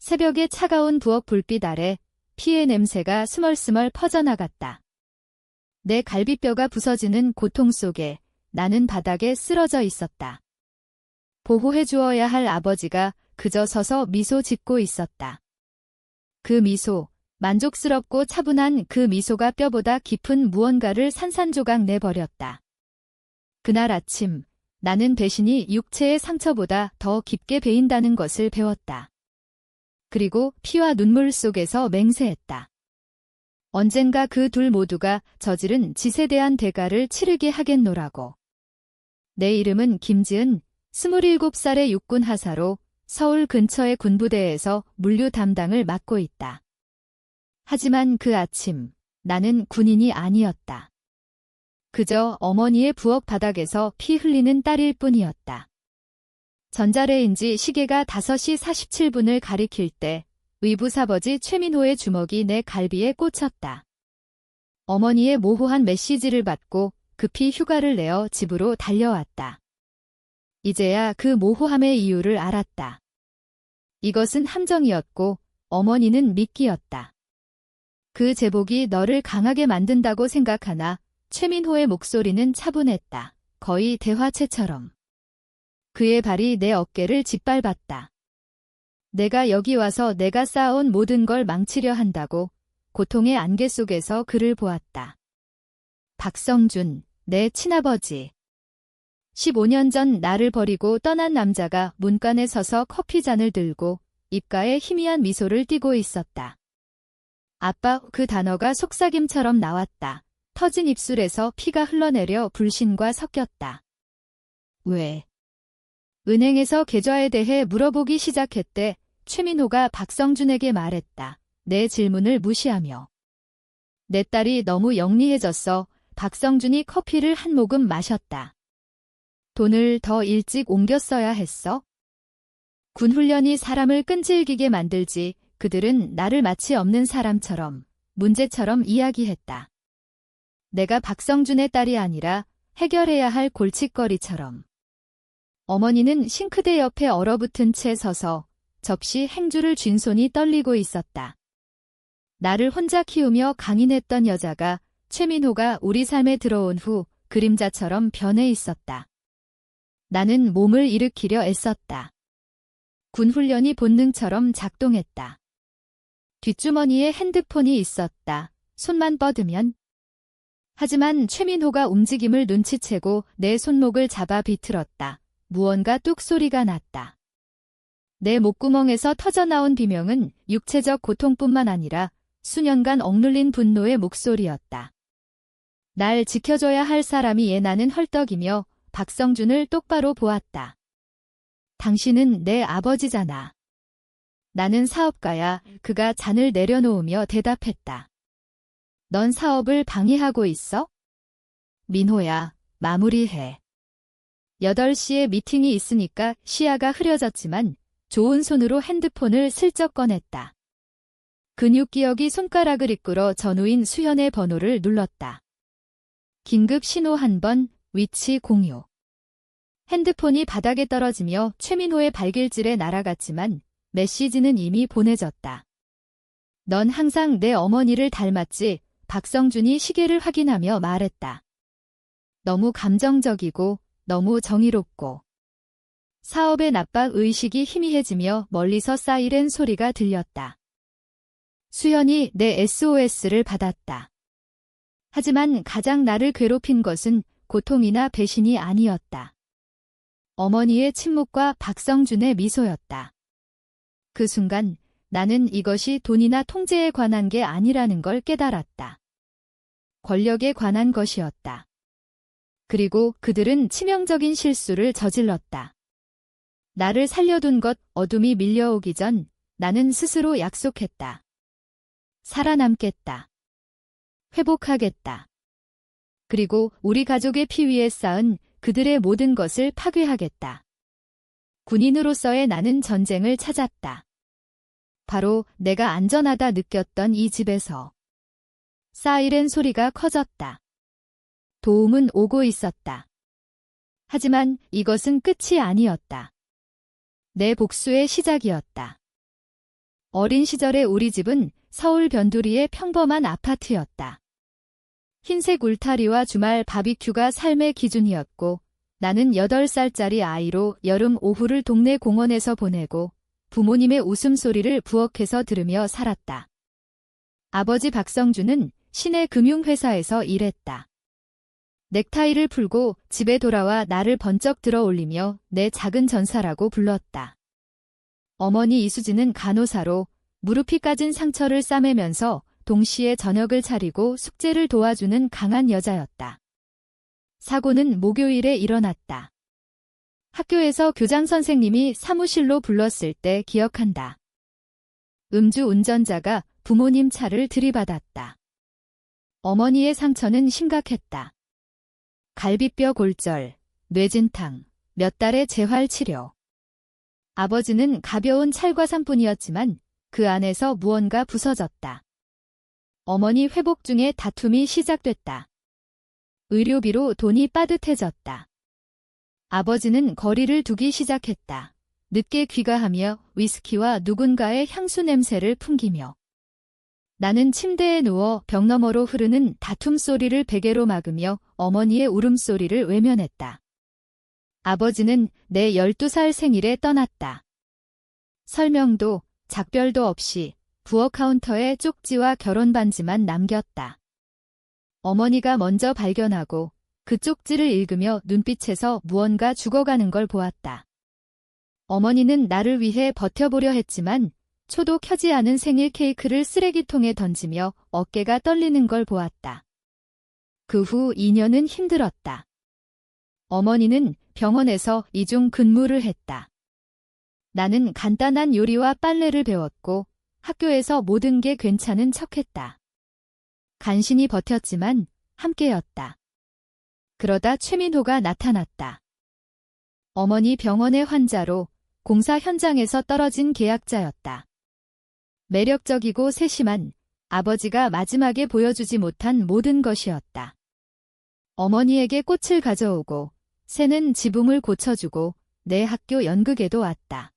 새벽의 차가운 부엌 불빛 아래 피의 냄새가 스멀스멀 퍼져나갔다. 내 갈비뼈가 부서지는 고통 속에 나는 바닥에 쓰러져 있었다. 보호해 주어야 할 아버지가 그저 서서 미소 짓고 있었다. 그 미소, 만족스럽고 차분한 그 미소가 뼈보다 깊은 무언가를 산산조각 내버렸다. 그날 아침, 나는 배신이 육체의 상처보다 더 깊게 베인다는 것을 배웠다. 그리고 피와 눈물 속에서 맹세했다. 언젠가 그 둘 모두가 저지른 짓에 대한 대가를 치르게 하겠노라고. 내 이름은 김지은, 27살의 육군 하사로 서울 근처의 군부대에서 물류 담당을 맡고 있다. 하지만 그 아침, 나는 군인이 아니었다. 그저 어머니의 부엌 바닥에서 피 흘리는 딸일 뿐이었다. 전자레인지 시계가 5시 47분을 가리킬 때 의붓아버지 최민호의 주먹이 내 갈비에 꽂혔다. 어머니의 모호한 메시지를 받고 급히 휴가를 내어 집으로 달려왔다. 이제야 그 모호함의 이유를 알았다. 이것은 함정이었고 어머니는 미끼였다. 그 제복이 너를 강하게 만든다고 생각하나 최민호의 목소리는 차분했다. 거의 대화체처럼. 그의 발이 내 어깨를 짓밟았다. 내가 여기 와서 내가 쌓아온 모든 걸 망치려 한다고 고통의 안개 속에서 그를 보았다. 박성준, 내 친아버지. 15년 전 나를 버리고 떠난 남자가 문간에 서서 커피잔을 들고 입가에 희미한 미소를 띠고 있었다. 아빠, 그 단어가 속삭임처럼 나왔다. 터진 입술에서 피가 흘러내려 불신과 섞였다. 왜? 은행에서 계좌에 대해 물어보기 시작했대. 최민호가 박성준에게 말했다. 내 질문을 무시하며. 내 딸이 너무 영리해졌어. 박성준이 커피를 한 모금 마셨다. 돈을 더 일찍 옮겼어야 했어? 군훈련이 사람을 끈질기게 만들지. 그들은 나를 마치 없는 사람처럼, 문제처럼 이야기했다. 내가 박성준의 딸이 아니라 해결해야 할 골칫거리처럼. 어머니는 싱크대 옆에 얼어붙은 채 서서 접시 행주를 쥔 손이 떨리고 있었다. 나를 혼자 키우며 강인했던 여자가 최민호가 우리 삶에 들어온 후 그림자처럼 변해 있었다. 나는 몸을 일으키려 애썼다. 군훈련이 본능처럼 작동했다. 뒷주머니에 핸드폰이 있었다. 손만 뻗으면. 하지만 최민호가 움직임을 눈치채고 내 손목을 잡아 비틀었다. 무언가 뚝 소리가 났다. 내 목구멍에서 터져나온 비명은 육체적 고통뿐만 아니라 수년간 억눌린 분노의 목소리였다. 날 지켜줘야 할 사람이 나는 헐떡이며 박성준을 똑바로 보았다. 당신은 내 아버지잖아. 나는 사업가야. 그가 잔을 내려놓으며 대답했다. 넌 사업을 방해하고 있어? 민호야, 마무리해. 8시에 미팅이 있으니까 시야가 흐려졌지만 좋은 손으로 핸드폰을 슬쩍 꺼냈다. 근육기억이 손가락을 이끌어 전후인 수현의 번호를 눌렀다. 긴급 신호 한 번, 위치 공유. 핸드폰이 바닥에 떨어지며 최민호의 발길질에 날아갔지만 메시지는 이미 보내졌다. 넌 항상 내 어머니를 닮았지. 박성준이 시계를 확인하며 말했다. 너무 감정적이고 너무 정의롭고. 사업의 납박 의식이 희미해지며 멀리서 사이렌 소리가 들렸다. 수현이 내 SOS를 받았다. 하지만 가장 나를 괴롭힌 것은 고통이나 배신이 아니었다. 어머니의 침묵과 박성준의 미소였다. 그 순간 나는 이것이 돈이나 통제에 관한 게 아니라는 걸 깨달았다. 권력에 관한 것이었다. 그리고 그들은 치명적인 실수를 저질렀다. 나를 살려둔 것, 어둠이 밀려오기 전 나는 스스로 약속했다. 살아남겠다. 회복하겠다. 그리고 우리 가족의 피 위에 쌓은 그들의 모든 것을 파괴하겠다. 군인으로서의 나는 전쟁을 찾았다. 바로 내가 안전하다 느꼈던 이 집에서. 사이렌 소리가 커졌다. 도움은 오고 있었다. 하지만 이것은 끝이 아니었다. 내 복수의 시작이었다. 어린 시절의 우리 집은 서울 변두리의 평범한 아파트였다. 흰색 울타리와 주말 바비큐가 삶의 기준이었고 나는 8살짜리 아이로 여름 오후를 동네 공원에서 보내고 부모님의 웃음소리를 부엌에서 들으며 살았다. 아버지 박성준은 시내 금융회사에서 일했다. 넥타이를 풀고 집에 돌아와 나를 번쩍 들어 올리며 내 작은 전사라고 불렀다. 어머니 이수진은 간호사로 무릎이 까진 상처를 싸매면서 동시에 저녁을 차리고 숙제를 도와주는 강한 여자였다. 사고는 목요일에 일어났다. 학교에서 교장 선생님이 사무실로 불렀을 때 기억한다. 음주 운전자가 부모님 차를 들이받았다. 어머니의 상처는 심각했다. 갈비뼈 골절, 뇌진탕, 몇 달의 재활치료. 아버지는 가벼운 찰과상뿐이었지만 그 안에서 무언가 부서졌다. 어머니 회복 중에 다툼이 시작됐다. 의료비로 돈이 빠듯해졌다. 아버지는 거리를 두기 시작했다. 늦게 귀가하며 위스키와 누군가의 향수 냄새를 풍기며. 나는 침대에 누워 벽 너머로 흐르는 다툼 소리를 베개로 막으며 어머니의 울음소리를 외면했다. 아버지는 내 12살 생일에 떠났다. 설명도 작별도 없이 부엌 카운터에 쪽지와 결혼 반지만 남겼다. 어머니가 먼저 발견하고 그 쪽지를 읽으며 눈빛에서 무언가 죽어가는 걸 보았다. 어머니는 나를 위해 버텨보려 했지만 초도 켜지 않은 생일 케이크를 쓰레기통에 던지며 어깨가 떨리는 걸 보았다. 그 후 2년은 힘들었다. 어머니는 병원에서 이중 근무를 했다. 나는 간단한 요리와 빨래를 배웠고 학교에서 모든 게 괜찮은 척했다. 간신히 버텼지만 함께였다. 그러다 최민호가 나타났다. 어머니 병원의 환자로 공사 현장에서 떨어진 계약자였다. 매력적이고 세심한 아버지가 마지막에 보여주지 못한 모든 것이었다. 어머니에게 꽃을 가져오고 새는 지붕을 고쳐주고 내 학교 연극에도 왔다.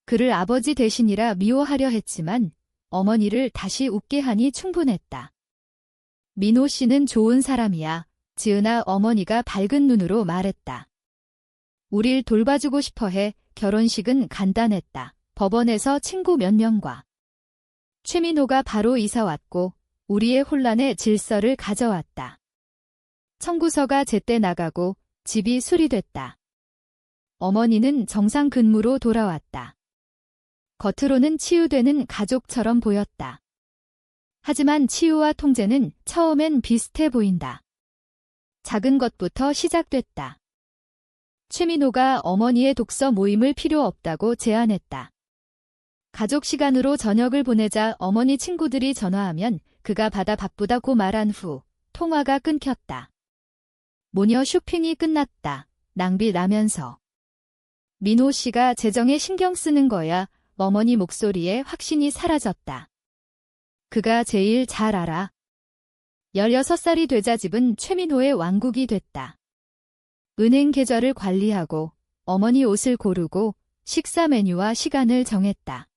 그를 아버지 대신이라 미워하려 했지만 어머니를 다시 웃게 하니 충분했다. 민호 씨는 좋은 사람이야. 지은아 어머니가 밝은 눈으로 말했다. 우릴 돌봐주고 싶어해. 결혼식은 간단했다. 법원에서 친구 몇 명과. 최민호가 바로 이사 왔고 우리의 혼란에 질서를 가져왔다. 청구서가 제때 나가고 집이 수리됐다. 어머니는 정상 근무로 돌아왔다. 겉으로는 치유되는 가족처럼 보였다. 하지만 치유와 통제는 처음엔 비슷해 보인다. 작은 것부터 시작됐다. 최민호가 어머니의 독서 모임을 필요 없다고 제안했다. 가족 시간으로 저녁을 보내자 어머니 친구들이 전화하면 그가 받아 바쁘다고 말한 후 통화가 끊겼다. 모녀 쇼핑이 끝났다. 낭비 나면서. 민호 씨가 재정에 신경 쓰는 거야. 어머니 목소리에 확신이 사라졌다. 그가 제일 잘 알아. 16살이 되자 집은 최민호의 왕국이 됐다. 은행 계좌를 관리하고 어머니 옷을 고르고 식사 메뉴와 시간을 정했다.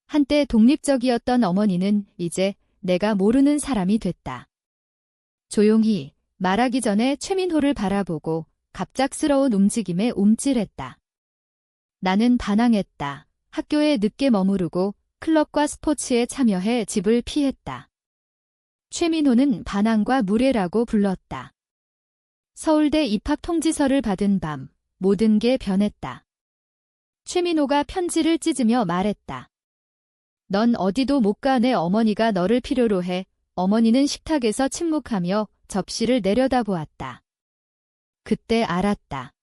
한때 독립적이었던 어머니는 이제 내가 모르는 사람이 됐다. 조용히 말하기 전에 최민호를 바라보고 갑작스러운 움직임에 움찔했다. 나는 반항했다. 학교에 늦게 머무르고 클럽과 스포츠에 참여해 집을 피했다. 최민호는 반항과 무례라고 불렀다. 서울대 입학 통지서를 받은 밤 모든 게 변했다. 최민호가 편지를 찢으며 말했다. 넌 어디도 못 가. 내 어머니가 너를 필요로 해. 어머니는 식탁에서 침묵하며 접시를 내려다보았다. 그때 알았다.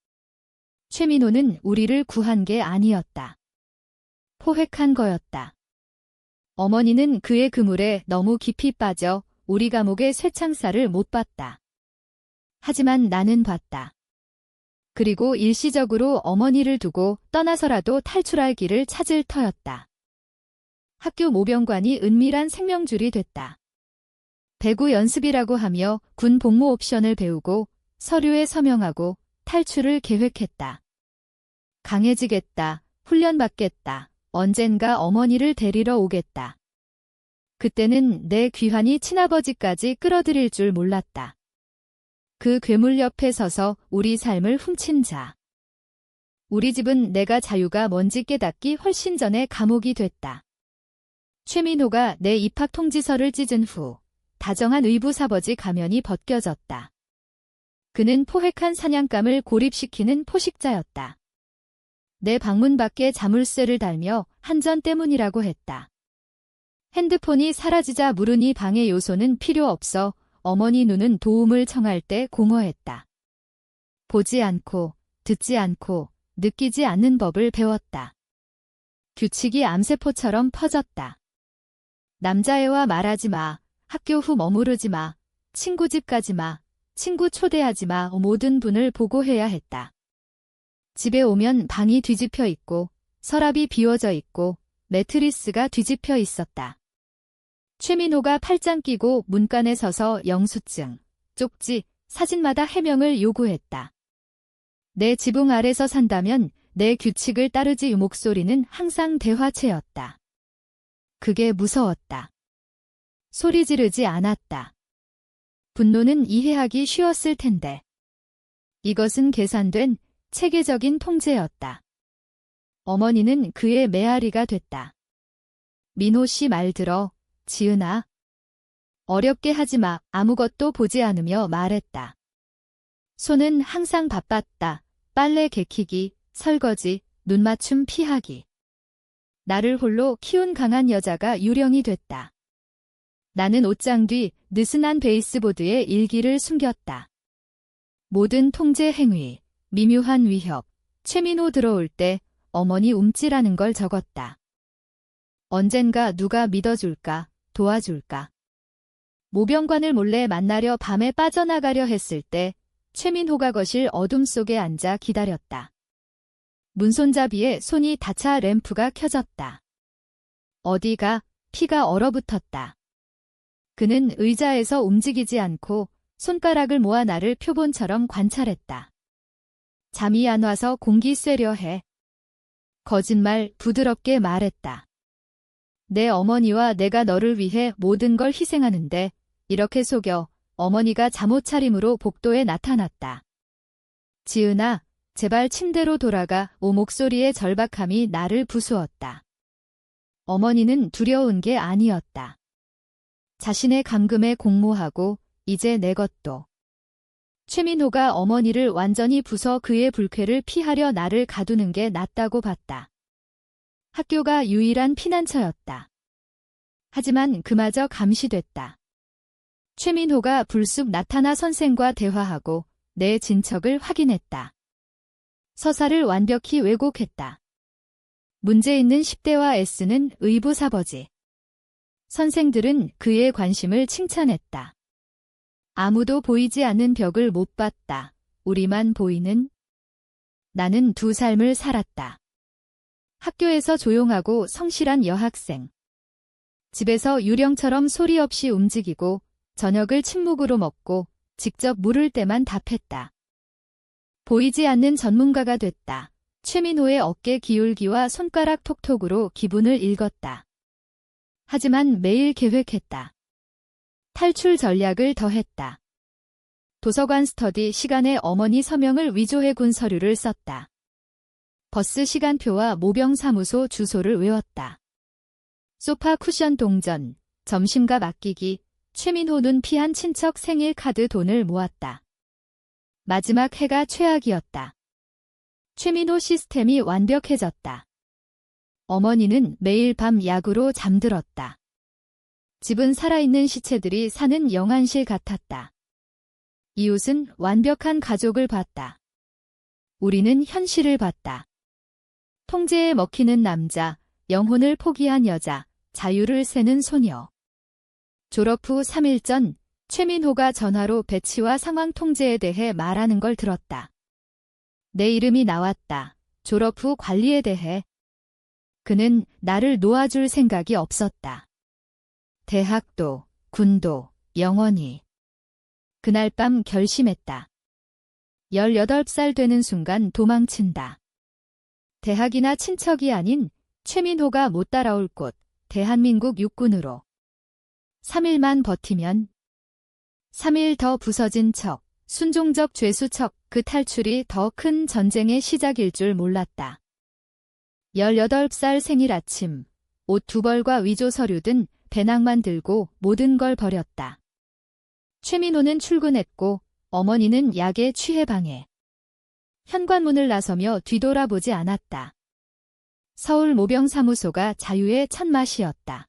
최민호는 우리를 구한 게 아니었다. 포획한 거였다. 어머니는 그의 그물에 너무 깊이 빠져 우리 감옥의 쇠창살을 못 봤다. 하지만 나는 봤다. 그리고 일시적으로 어머니를 두고 떠나서라도 탈출할 길을 찾을 터였다. 학교 모병관이 은밀한 생명줄이 됐다. 배구 연습이라고 하며 군 복무 옵션을 배우고 서류에 서명하고 탈출을 계획했다. 강해지겠다. 훈련받겠다. 언젠가 어머니를 데리러 오겠다. 그때는 내 귀환이 친아버지까지 끌어들일 줄 몰랐다. 그 괴물 옆에 서서 우리 삶을 훔친 자. 우리 집은 내가 자유가 뭔지 깨닫기 훨씬 전에 감옥이 됐다. 최민호가 내 입학 통지서를 찢은 후 다정한 의붓아버지 가면이 벗겨졌다. 그는 포획한 사냥감을 고립시키는 포식자였다. 내 방문 밖에 자물쇠를 달며 한전 때문이라고 했다. 핸드폰이 사라지자 물은 이 방의 요소는 필요 없어 어머니 눈은 도움을 청할 때 공허했다. 보지 않고, 듣지 않고, 느끼지 않는 법을 배웠다. 규칙이 암세포처럼 퍼졌다. 남자애와 말하지 마, 학교 후 머무르지 마, 친구 집 가지 마, 친구 초대하지 마 모든 분을 보고해야 했다. 집에 오면 방이 뒤집혀 있고, 서랍이 비워져 있고, 매트리스가 뒤집혀 있었다. 최민호가 팔짱 끼고 문간에 서서 영수증, 쪽지, 사진마다 해명을 요구했다. 내 지붕 아래서 산다면 내 규칙을 따르지 목소리는 항상 대화체였다. 그게 무서웠다. 소리 지르지 않았다. 분노는 이해하기 쉬웠을 텐데. 이것은 계산된 체계적인 통제였다. 어머니는 그의 메아리가 됐다. 민호 씨 말 들어. 지은아. 어렵게 하지 마. 아무것도 보지 않으며 말했다. 손은 항상 바빴다. 빨래 개키기, 설거지, 눈맞춤 피하기. 나를 홀로 키운 강한 여자가 유령이 됐다. 나는 옷장 뒤 느슨한 베이스보드에 일기를 숨겼다. 모든 통제 행위, 미묘한 위협, 최민호 들어올 때 어머니 움찔하는 걸 적었다. 언젠가 누가 믿어줄까, 도와줄까. 모병관을 몰래 만나려 밤에 빠져나가려 했을 때 최민호가 거실 어둠 속에 앉아 기다렸다. 문손잡이에 손이 닿자 램프가 켜졌다. 어디가 피가 얼어붙었다. 그는 의자에서 움직이지 않고 손가락을 모아 나를 표본처럼 관찰했다. 잠이 안 와서 공기 쐬려 해. 거짓말 부드럽게 말했다. 내 어머니와 내가 너를 위해 모든 걸 희생하는데 이렇게 속여 어머니가 잠옷차림으로 복도에 나타났다. 지은아, 제발 침대로 돌아가. 오 목소리의 절박함이 나를 부수었다. 어머니는 두려운 게 아니었다. 자신의 감금에 공모하고 이제 내 것도. 최민호가 어머니를 완전히 부숴 그의 불쾌를 피하려 나를 가두는 게 낫다고 봤다. 학교가 유일한 피난처였다. 하지만 그마저 감시됐다. 최민호가 불쑥 나타나 선생과 대화하고 내 진척을 확인했다. 서사를 완벽히 왜곡했다. 문제 있는 10대와 애쓰는 의붓아버지. 선생들은 그의 관심을 칭찬했다. 아무도 보이지 않는 벽을 못 봤다. 우리만 보이는. 나는 두 삶을 살았다. 학교에서 조용하고 성실한 여학생. 집에서 유령처럼 소리 없이 움직이고 저녁을 침묵으로 먹고 직접 물을 때만 답했다. 보이지 않는 전문가가 됐다. 최민호의 어깨 기울기와 손가락 톡톡으로 기분을 읽었다. 하지만 매일 계획했다. 탈출 전략을 더했다. 도서관 스터디 시간에 어머니 서명을 위조해 군 서류를 썼다. 버스 시간표와 모병사무소 주소를 외웠다. 소파 쿠션 동전, 점심값 아끼기, 최민호는 피한 친척 생일 카드 돈을 모았다. 마지막 해가 최악이었다. 최민호 시스템이 완벽해졌다. 어머니는 매일 밤 약으로 잠들었다. 집은 살아있는 시체들이 사는 영안실 같았다. 이웃은 완벽한 가족을 봤다. 우리는 현실을 봤다. 통제에 먹히는 남자, 영혼을 포기한 여자, 자유를 세는 소녀. 졸업 후 3일 전 최민호가 전화로 배치와 상황 통제에 대해 말하는 걸 들었다. 내 이름이 나왔다. 졸업 후 관리에 대해. 그는 나를 놓아줄 생각이 없었다. 대학도, 군도, 영원히. 그날 밤 결심했다. 18살 되는 순간 도망친다. 대학이나 친척이 아닌 최민호가 못 따라올 곳, 대한민국 육군으로. 3일만 버티면 3일 더 부서진 척, 순종적 죄수척, 그 탈출이 더 큰 전쟁의 시작일 줄 몰랐다. 18살 생일 아침, 옷 2벌과 위조 서류 든 배낭만 들고 모든 걸 버렸다. 최민호는 출근했고 어머니는 약에 취해 방에. 현관문을 나서며 뒤돌아보지 않았다. 서울 모병사무소가 자유의 첫맛이었다.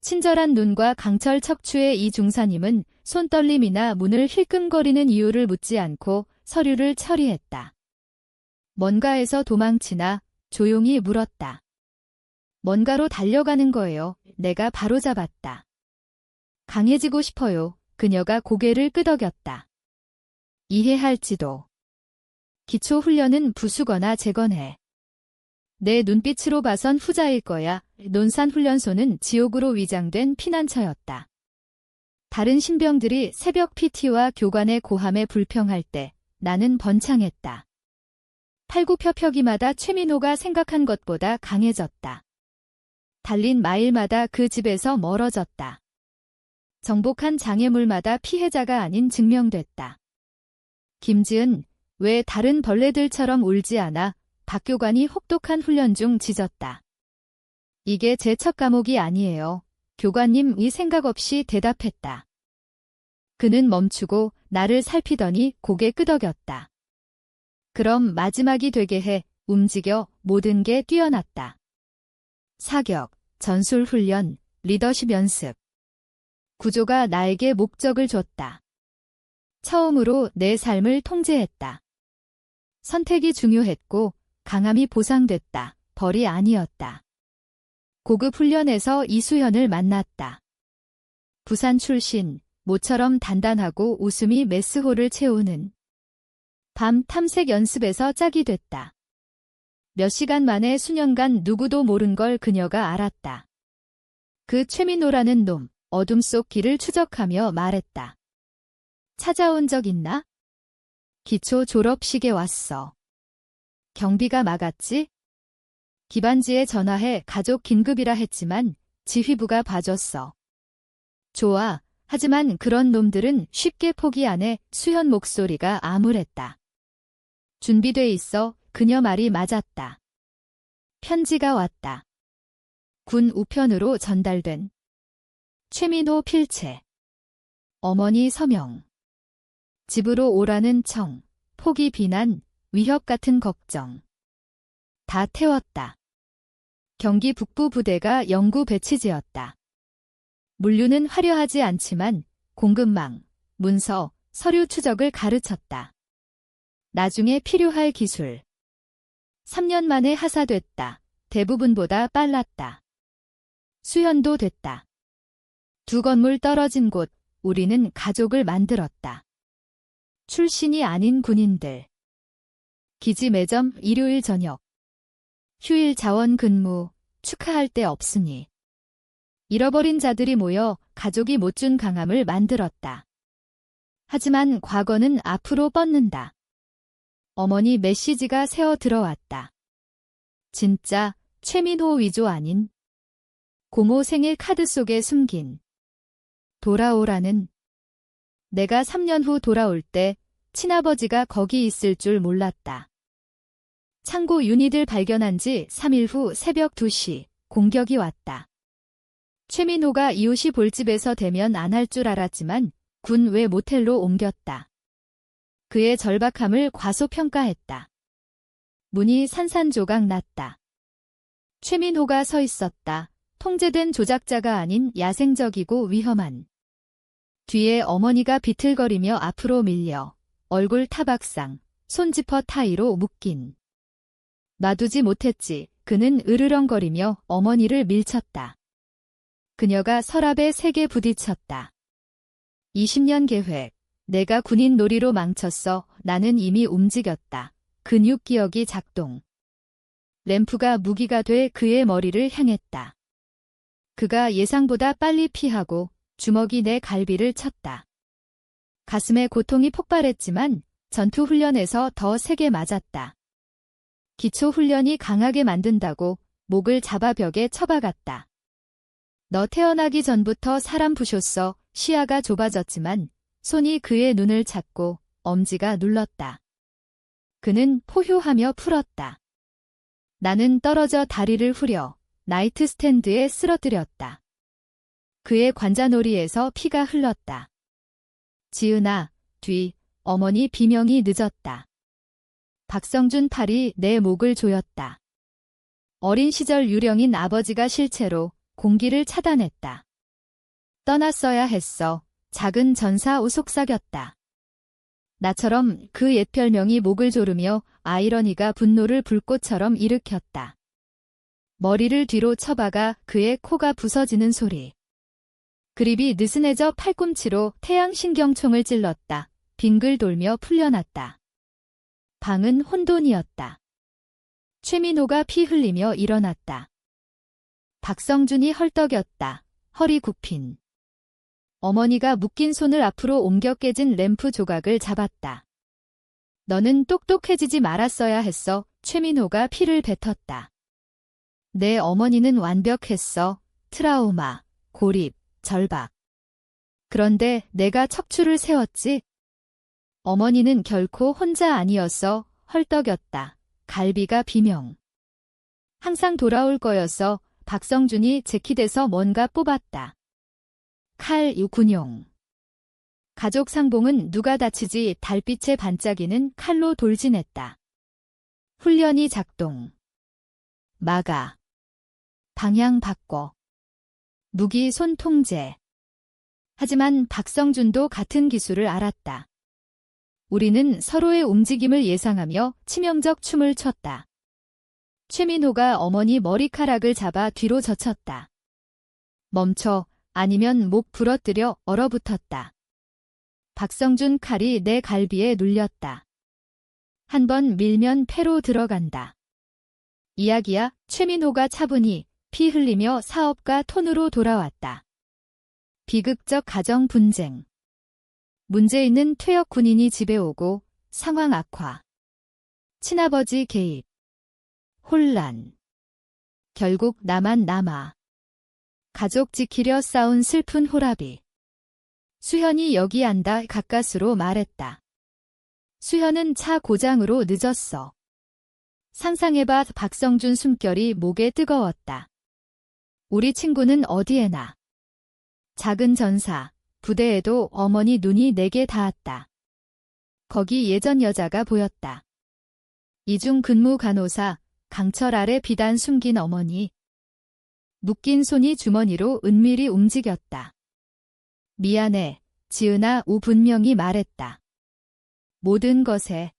친절한 눈과 강철 척추의 이 중사님은 손떨림이나 문을 힐끔거리는 이유를 묻지 않고 서류를 처리했다. 뭔가에서 도망치나 조용히 물었다. 뭔가로 달려가는 거예요. 내가 바로잡았다. 강해지고 싶어요. 그녀가 고개를 끄덕였다. 이해할지도. 기초훈련은 부수거나 재건해. 내 눈빛으로 봐선 후자일 거야. 논산훈련소는 지옥으로 위장된 피난처였다. 다른 신병들이 새벽 PT와 교관의 고함에 불평할 때 나는 번창했다. 팔굽혀펴기마다 최민호가 생각한 것보다 강해졌다. 달린 마일마다 그 집에서 멀어졌다. 정복한 장애물마다 피해자가 아닌 증명됐다. 김지은, 왜 다른 벌레들처럼 울지 않아? 박 교관이 혹독한 훈련 중 짖었다. 이게 제 첫 과목이 아니에요. 교관님이 생각 없이 대답했다. 그는 멈추고 나를 살피더니 고개 끄덕였다. 그럼 마지막이 되게 해. 움직여. 모든 게 뛰어났다. 사격, 전술 훈련, 리더십 연습. 구조가 나에게 목적을 줬다. 처음으로 내 삶을 통제했다. 선택이 중요했고 강함이 보상됐다. 벌이 아니었다. 고급 훈련에서 이수현을 만났다. 부산 출신, 모처럼 단단하고 웃음이 메스홀을 채우는. 밤 탐색 연습에서 짝이 됐다. 몇 시간 만에 수년간 누구도 모른 걸 그녀가 알았다. 그 최민호라는 놈, 어둠 속 길을 추적하며 말했다. 찾아온 적 있나? 기초 졸업식에 왔어. 경비가 막았지? 기반지에 전화해 가족 긴급이라 했지만 지휘부가 봐줬어. 좋아. 하지만 그런 놈들은 쉽게 포기 안 해. 수현 목소리가 암울했다. 준비돼 있어. 그녀 말이 맞았다. 편지가 왔다. 군 우편으로 전달된. 최민호 필체. 어머니 서명. 집으로 오라는 청, 포기 비난, 위협 같은 걱정. 다 태웠다. 경기 북부 부대가 영구 배치지었다. 물류는 화려하지 않지만 공급망, 문서, 서류 추적을 가르쳤다. 나중에 필요할 기술. 3년 만에 하사됐다. 대부분보다 빨랐다. 수현도 됐다. 2건물 떨어진 곳, 우리는 가족을 만들었다. 출신이 아닌 군인들. 기지 매점 일요일 저녁. 휴일 자원 근무, 축하할 데 없으니. 잃어버린 자들이 모여 가족이 못 준 강함을 만들었다. 하지만 과거는 앞으로 뻗는다. 어머니 메시지가 새어 들어왔다. 진짜 최민호 위조 아닌. 고모 생일 카드 속에 숨긴. 돌아오라는. 내가 3년 후 돌아올 때 친아버지가 거기 있을 줄 몰랐다. 창고 유닛을 발견한 지 3일 후 새벽 2시 공격이 왔다. 최민호가 이웃이 볼집에서 대면 안 할 줄 알았지만 군 외 모텔로 옮겼다. 그의 절박함을 과소평가했다. 문이 산산조각 났다. 최민호가 서 있었다. 통제된 조작자가 아닌 야생적이고 위험한. 뒤에 어머니가 비틀거리며 앞으로 밀려 얼굴 타박상, 손지퍼 타이로 묶인. 놔두지 못했지. 그는 으르렁거리며 어머니를 밀쳤다. 그녀가 서랍에 세게 부딪혔다. 20년 계획. 내가 군인 놀이로 망쳤어. 나는 이미 움직였다. 근육 기억이 작동. 램프가 무기가 돼 그의 머리를 향했다. 그가 예상보다 빨리 피하고 주먹이 내 갈비를 쳤다. 가슴에 고통이 폭발했지만 전투훈련에서 더 세게 맞았다. 기초훈련이 강하게 만든다고 목을 잡아 벽에 처박았다. 너 태어나기 전부터 사람 부셨어. 시야가 좁아졌지만 손이 그의 눈을 찾고 엄지가 눌렀다. 그는 포효하며 풀었다. 나는 떨어져 다리를 후려 나이트 스탠드에 쓰러뜨렸다. 그의 관자놀이에서 피가 흘렀다. 지은아, 뒤, 어머니 비명이 늦었다. 박성준 팔이 내 목을 조였다. 어린 시절 유령인 아버지가 실체로 공기를 차단했다. 떠났어야 했어. 작은 전사 속삭였다. 나처럼 그 옛 별명이 목을 조르며 아이러니가 분노를 불꽃처럼 일으켰다. 머리를 뒤로 쳐박아 그의 코가 부서지는 소리. 그립이 느슨해져 팔꿈치로 태양신경총을 찔렀다. 빙글 돌며 풀려났다. 방은 혼돈이었다. 최민호가 피 흘리며 일어났다. 박성준이 헐떡였다. 허리 굽힌. 어머니가 묶인 손을 앞으로 옮겨 깨진 램프 조각을 잡았다. 너는 똑똑해지지 말았어야 했어. 최민호가 피를 뱉었다. 내 어머니는 완벽했어. 트라우마, 고립, 절박. 그런데 내가 척추를 세웠지. 어머니는 결코 혼자 아니었어. 헐떡였다. 갈비가 비명. 항상 돌아올 거였어. 박성준이 재킷에서 뭔가 뽑았다. 칼 군용. 가족 상봉은 누가 다치지 달빛에 반짝이는 칼로 돌진했다. 훈련이 작동. 막아. 방향 바꿔. 무기 손 통제. 하지만 박성준도 같은 기술을 알았다. 우리는 서로의 움직임을 예상하며 치명적 춤을 췄다. 최민호가 어머니 머리카락을 잡아 뒤로 젖혔다. 멈춰, 아니면 목 부러뜨려 얼어붙었다. 박성준 칼이 내 갈비에 눌렸다. 한 번 밀면 폐로 들어간다. 이야기야. 최민호가 차분히 피 흘리며 사업가 톤으로 돌아왔다. 비극적 가정 분쟁. 문제 있는 퇴역 군인이 집에 오고 상황 악화. 친아버지 개입. 혼란. 결국 나만 남아. 가족 지키려 싸운 슬픈 호라비. 수현이 여기 안다 가까스로 말했다. 수현은 차 고장으로 늦었어. 상상해봐. 박성준 숨결이 목에 뜨거웠다. 우리 친구는 어디에나. 작은 전사, 부대에도 어머니 눈이 내게 닿았다. 거기 예전 여자가 보였다. 이중 근무 간호사, 강철 아래 비단 숨긴 어머니. 묶인 손이 주머니로 은밀히 움직였다. 미안해, 지은아. 우 분명히 말했다. 모든 것에.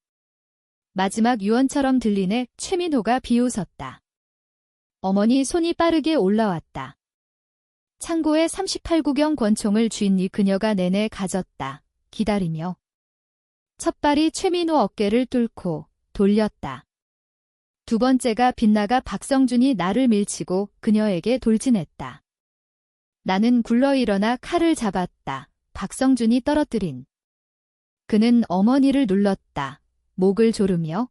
마지막 유언처럼 들리네. 최민호가 비웃었다. 어머니 손이 빠르게 올라왔다. 창고에 38구경 권총을 쥔 그녀가 내내 가졌다. 기다리며. 첫 발이 최민호 어깨를 뚫고 돌렸다. 두 번째가 빗나가 박성준이 나를 밀치고 그녀에게 돌진했다. 나는 굴러 일어나 칼을 잡았다. 박성준이 떨어뜨린. 그는 어머니를 눌렀다. 목을 조르며.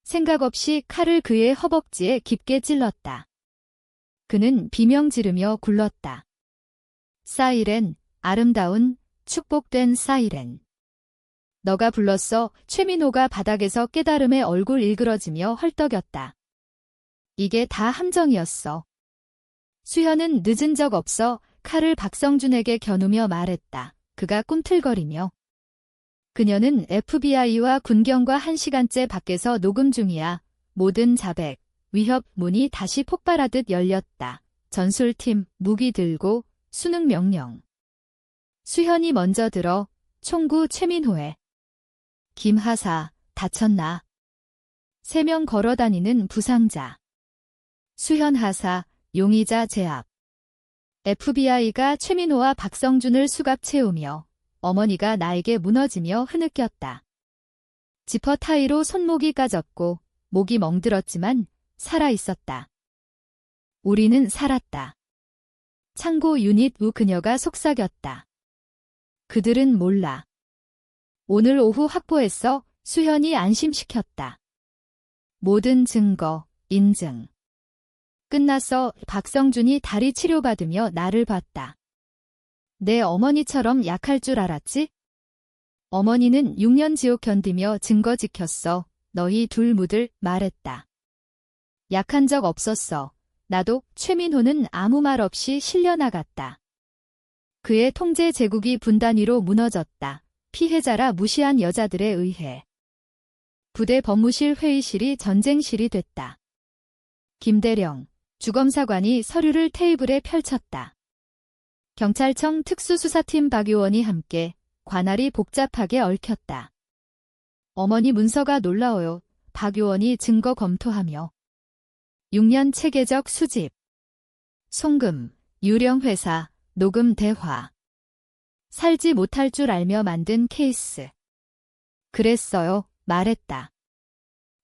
생각 없이 칼을 그의 허벅지에 깊게 찔렀다. 그는 비명 지르며 굴렀다. 사이렌, 아름다운, 축복된 사이렌. 너가 불렀어. 최민호가 바닥에서 깨달음에 얼굴 일그러지며 헐떡였다. 이게 다 함정이었어. 수현은 늦은 적 없어. 칼을 박성준에게 겨누며 말했다. 그가 꿈틀거리며. 그녀는 FBI와 군경과 1시간째 밖에서 녹음 중이야. 모든 자백, 위협 문이 다시 폭발하듯 열렸다. 전술팀, 무기 들고, 수능 명령. 수현이 먼저 들어. 총구 최민호에. 김하사, 다쳤나? 3명 걸어다니는 부상자. 수현 하사, 용의자 제압. FBI가 최민호와 박성준을 수갑 채우며 어머니가 나에게 무너지며 흐느꼈다. 지퍼 타이로 손목이 까졌고 목이 멍들었지만 살아있었다. 우리는 살았다. 창고 유닛 우 그녀가 속삭였다. 그들은 몰라. 오늘 오후 확보했어. 수현이 안심시켰다. 모든 증거, 인증. 끝났어. 박성준이 다리 치료받으며 나를 봤다. 내 어머니처럼 약할 줄 알았지? 어머니는 6년 지옥 견디며 증거 지켰어. 너희 둘 묻을 말했다. 약한 적 없었어. 나도. 최민호는 아무 말 없이 실려나갔다. 그의 통제 제국이 분단 위로 무너졌다. 피해자라 무시한 여자들에 의해. 부대 법무실 회의실이 전쟁실이 됐다. 김대령, 주검사관이 서류를 테이블에 펼쳤다. 경찰청 특수수사팀 박 요원이 함께 관할이 복잡하게 얽혔다. 어머니 문서가 놀라워요. 박 요원이 증거 검토하며. 6년 체계적 수집. 송금, 유령회사, 녹음 대화. 살지 못할 줄 알며 만든 케이스. 그랬어요. 말했다.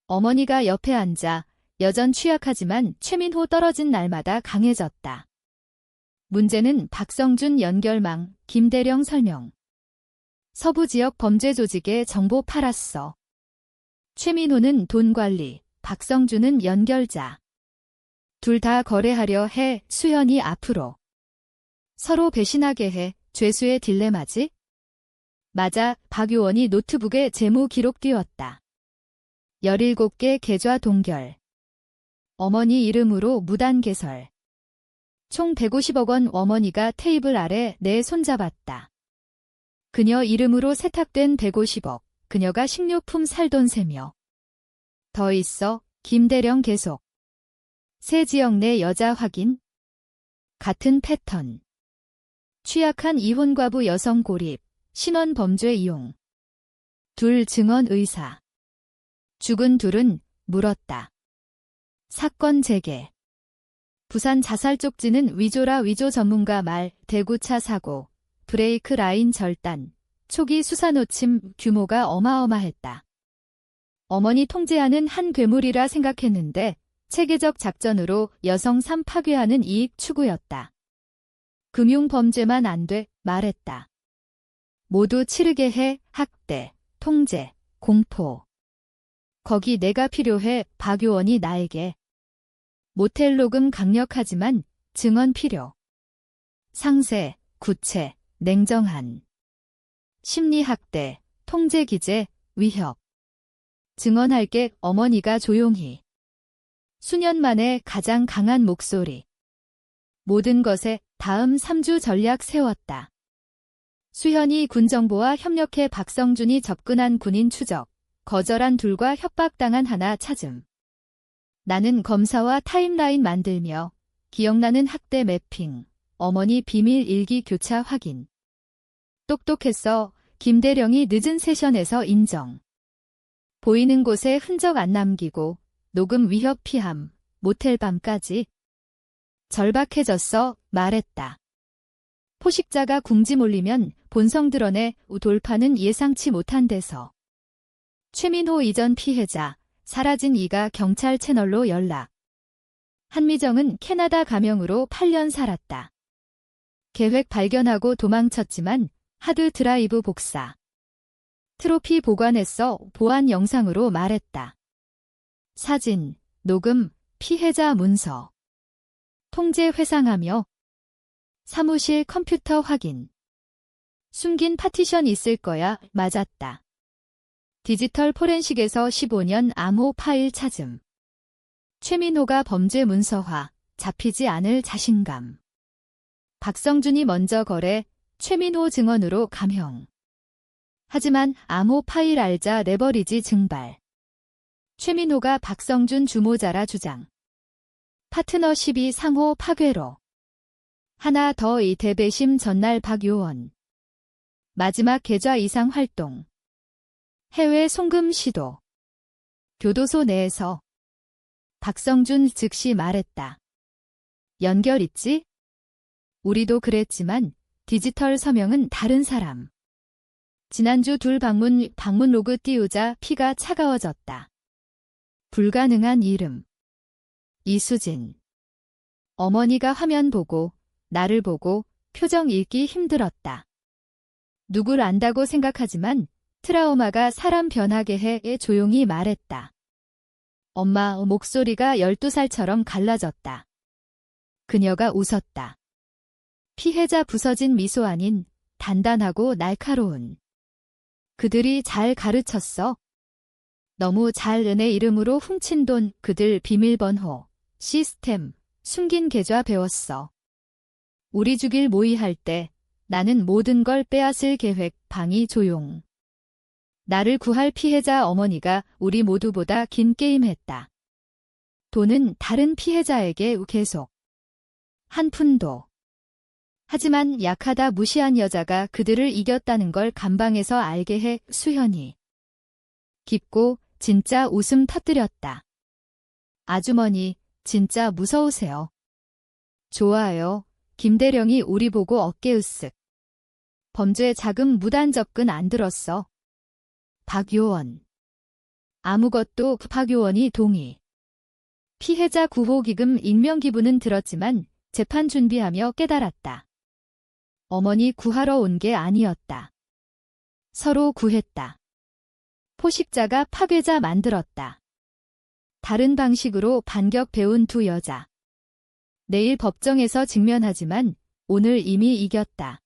어머니가 옆에 앉아 여전 취약하지만 최민호 떨어진 날마다 강해졌다. 문제는 박성준 연결망, 김대령 설명. 서부 지역 범죄 조직에 정보 팔았어. 최민호는 돈 관리, 박성준은 연결자. 둘 다 거래하려 해. 수현이 앞으로. 서로 배신하게 해. 죄수의 딜레마지? 맞아. 박 요원이 노트북에 재무 기록 띄웠다. 17개 계좌 동결. 어머니 이름으로 무단 개설. 총 150억 원. 어머니가 테이블 아래 내 손잡았다. 그녀 이름으로 세탁된 150억. 그녀가 식료품 살 돈 세며. 더 있어. 김대령 계속. 새 지역 내 여자 확인. 같은 패턴. 취약한 이혼과부 여성 고립. 신원 범죄 이용. 둘 증언 의사. 죽은 둘은 물었다. 사건 재개. 부산 자살 쪽지는 위조라. 위조 전문가 말. 대구차 사고. 브레이크 라인 절단. 초기 수사 놓침. 규모가 어마어마했다. 어머니 통제하는 한 괴물이라 생각했는데 체계적 작전으로 여성 3 파괴하는 이익 추구였다. 금융범죄만 안 돼. 말했다. 모두 치르게 해. 학대, 통제, 공포. 거기 내가 필요해. 박 요원이 나에게. 모텔 녹음 강력하지만 증언 필요. 상세, 구체, 냉정한. 심리학대, 통제 기제, 위협. 증언할게. 어머니가 조용히. 수년 만에 가장 강한 목소리. 모든 것에 다음 3주 전략 세웠다. 수현이 군정보와 협력해. 박성준이 접근한 군인 추적. 거절한 둘과 협박당한 하나 찾음. 나는 검사와 타임라인 만들며 기억나는 학대 매핑. 어머니 비밀 일기 교차 확인. 똑똑했어. 김대령이 늦은 세션에서 인정. 보이는 곳에 흔적 안 남기고 녹음 위협 피함. 모텔 밤까지. 절박해졌어. 말했다. 포식자가 궁지 몰리면 본성 드러내. 돌파는 예상치 못한 데서. 최민호 이전 피해자. 사라진 이가 경찰 채널로 연락. 한미정은 캐나다 가명으로 8년 살았다. 계획 발견하고 도망쳤지만 하드 드라이브 복사. 트로피 보관했어. 보안 영상으로 말했다. 사진, 녹음, 피해자 문서. 통제 회상하며. 사무실 컴퓨터 확인. 숨긴 파티션 있을 거야. 맞았다. 디지털 포렌식에서 15년 암호 파일 찾음. 최민호가 범죄 문서화. 잡히지 않을 자신감. 박성준이 먼저 거래. 최민호 증언으로 감형. 하지만 암호 파일 알자 레버리지 증발. 최민호가 박성준 주모자라 주장. 파트너십이 상호 파괴로. 하나 더. 이 대배심 전날 박 요원. 마지막 계좌 이상 활동. 해외 송금 시도. 교도소 내에서. 박성준 즉시 말했다. 연결 있지? 우리도 그랬지만 디지털 서명은 다른 사람. 지난주 둘 방문 로그 띄우자 피가 차가워졌다. 불가능한 이름. 이수진. 어머니가 화면 보고 나를 보고 표정 읽기 힘들었다. 누굴 안다고 생각하지만 트라우마가 사람 변하게 해. 조용히 말했다. 엄마. 목소리가 12살처럼 갈라졌다. 그녀가 웃었다. 피해자 부서진 미소 아닌 단단하고 날카로운. 그들이 잘 가르쳤어. 너무 잘 은혜 이름으로 훔친 돈, 그들 비밀번호, 시스템, 숨긴 계좌 배웠어. 우리 죽일 모의할 때 나는 모든 걸 빼앗을 계획, 방이 조용. 나를 구할 피해자 어머니가 우리 모두보다 긴 게임했다. 돈은 다른 피해자에게 계속. 한 푼도. 하지만 약하다 무시한 여자가 그들을 이겼다는 걸 감방에서 알게 해 수현이. 깊고 진짜 웃음 터뜨렸다. 아주머니, 진짜 무서우세요. 좋아요. 김대령이 우리 보고 어깨 으쓱. 범죄 자금 무단 접근 안 들었어. 박요원. 아무것도 박요원이 동의. 피해자 구호기금 익명기부는 들었지만 재판 준비하며 깨달았다. 어머니 구하러 온 게 아니었다. 서로 구했다. 포식자가 파괴자 만들었다. 다른 방식으로 반격 배운 두 여자. 내일 법정에서 직면하지만 오늘 이미 이겼다.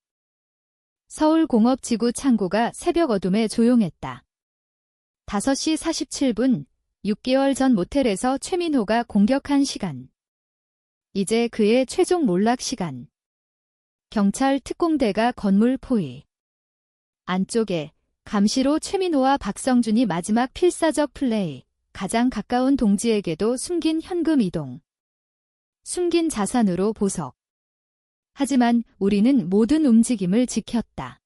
서울공업지구 창고가 새벽 어둠에 조용했다. 5시 47분, 6개월 전 모텔에서 최민호가 공격한 시간. 이제 그의 최종 몰락 시간. 경찰 특공대가 건물 포위. 안쪽에 감시로 최민호와 박성준이 마지막 필사적 플레이. 가장 가까운 동지에게도 숨긴 현금 이동. 숨긴 자산으로 보석. 하지만 우리는 모든 움직임을 지켰다.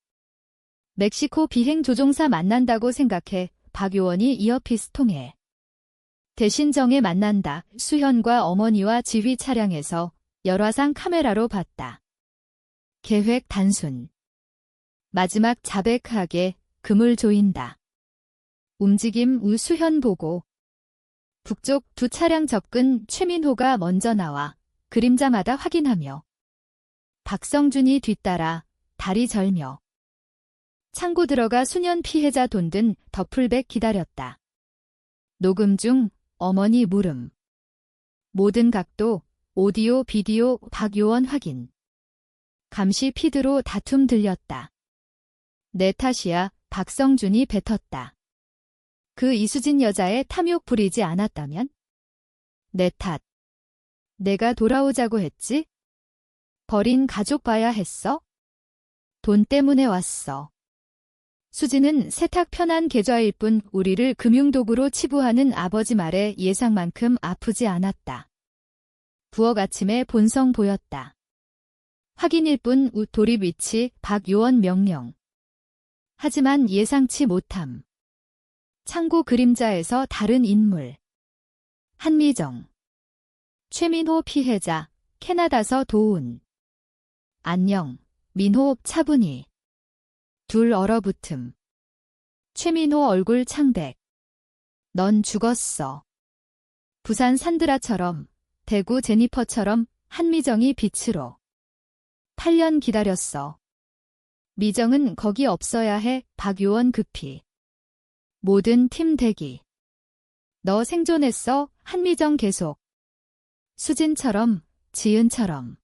멕시코 비행 조종사 만난다고 생각해 박요원이 이어피스 통해. 대신 정에 만난다. 수현과 어머니와 지휘 차량에서 열화상 카메라로 봤다. 계획 단순. 마지막 자백하게 금을 조인다. 움직임 우수현 보고. 북쪽 두 차량 접근 최민호가 먼저 나와 그림자마다 확인하며. 박성준이 뒤따라 다리 절며. 창고 들어가 수년 피해자 돈 든 더플백 기다렸다. 녹음 중 어머니 물음. 모든 각도, 오디오, 비디오, 박요원 확인. 감시 피드로 다툼 들렸다. 내 탓이야, 박성준이 뱉었다. 그 이수진 여자의 탐욕 부리지 않았다면? 내 탓. 내가 돌아오자고 했지? 버린 가족 봐야 했어? 돈 때문에 왔어. 수지는 세탁 편한 계좌일 뿐 우리를 금융도구로 치부하는 아버지 말에 예상만큼 아프지 않았다. 부엌 아침에 본성 보였다. 확인일 뿐 돌입 위치 박요원 명령. 하지만 예상치 못함. 창고 그림자에서 다른 인물. 한미정. 최민호 피해자, 캐나다서 도운. 안녕, 민호 차분히. 둘 얼어붙음. 최민호 얼굴 창백. 넌 죽었어. 부산 산드라처럼, 대구 제니퍼처럼 한미정이 빛으로. 8년 기다렸어. 미정은 거기 없어야 해. 박요원 급히. 모든 팀 대기. 너 생존했어. 한미정 계속. 수진처럼, 지은처럼.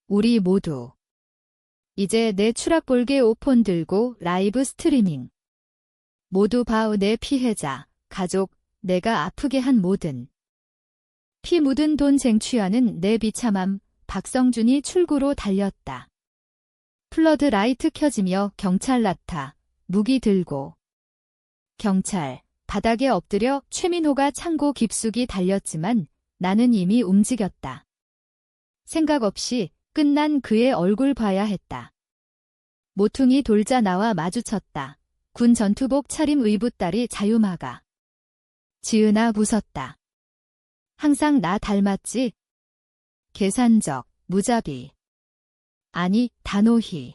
우리 모두. 이제 내 추락볼게 오폰 들고 라이브 스트리밍. 모두 봐우 내 피해자, 가족, 내가 아프게 한 모든. 피 묻은 돈 쟁취하는 내 비참함. 박성준이 출구로 달렸다. 플러드 라이트 켜지며 경찰 나타, 무기 들고. 경찰, 바닥에 엎드려 최민호가 창고 깊숙이 달렸지만 나는 이미 움직였다. 생각 없이 끝난 그의 얼굴 봐야 했다. 모퉁이 돌자 나와 마주쳤다. 군 전투복 차림 의붓다리 자유마가. 지은아 웃었다. 항상 나 닮았지? 계산적, 무자비. 아니, 단호히.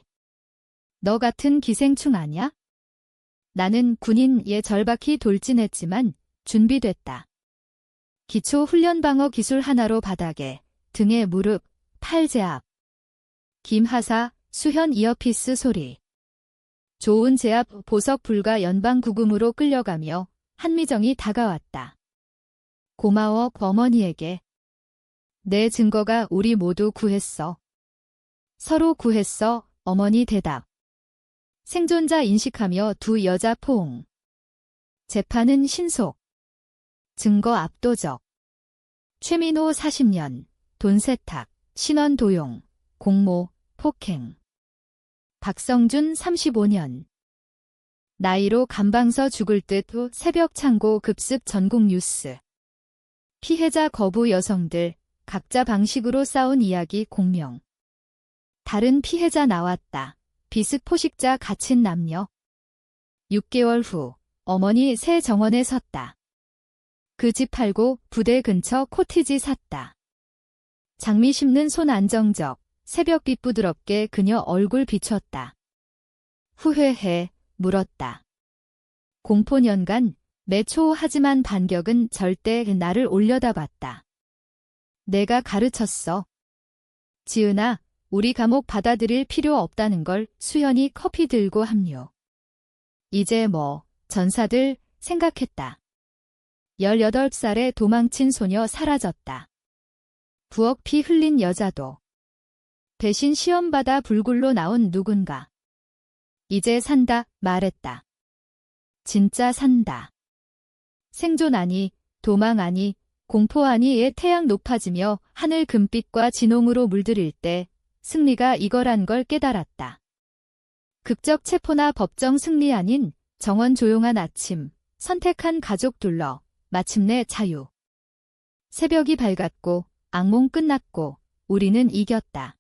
너 같은 기생충 아냐? 나는 군인에 절박히 돌진했지만 준비됐다. 기초 훈련 방어 기술 하나로 바닥에, 등에 무릎, 팔 제압. 김하사, 수현 이어피스 소리. 좋은 제압 보석 불가 연방 구금으로 끌려가며 한미정이 다가왔다. 고마워 어머니에게. 내 증거가 우리 모두 구했어. 서로 구했어. 어머니 대답. 생존자 인식하며 두 여자 포옹. 재판은 신속. 증거 압도적. 최민호 40년, 돈 세탁, 신원 도용, 공모, 폭행. 박성준 35년. 나이로 감방서 죽을 듯 후 새벽 창고 급습 전국 뉴스. 피해자 거부 여성들, 각자 방식으로 싸운 이야기 공명. 다른 피해자 나왔다. 비스포식자 갇힌 남녀. 6개월 후 어머니 새 정원에 섰다. 그 집 팔고 부대 근처 코티지 샀다. 장미 심는 손 안정적, 새벽빛 부드럽게 그녀 얼굴 비췄다. 후회해, 물었다. 공포년간, 매초하지만 반격은 절대 나를 올려다봤다. 내가 가르쳤어. 지은아, 우리 감옥 받아들일 필요 없다는 걸. 수현이 커피 들고 합류. 이제 뭐, 전사들, 생각했다. 18살에 도망친 소녀 사라졌다. 부엌 피 흘린 여자도. 대신 시험받아 불굴로 나온 누군가. 이제 산다, 말했다. 진짜 산다. 생존 아니, 도망 아니, 공포 아니의 태양 높아지며 하늘 금빛과 진홍으로 물들일 때 승리가 이거란 걸 깨달았다. 극적 체포나 법정 승리 아닌 정원 조용한 아침, 선택한 가족 둘러 마침내 자유. 새벽이 밝았고 악몽 끝났고 우리는 이겼다.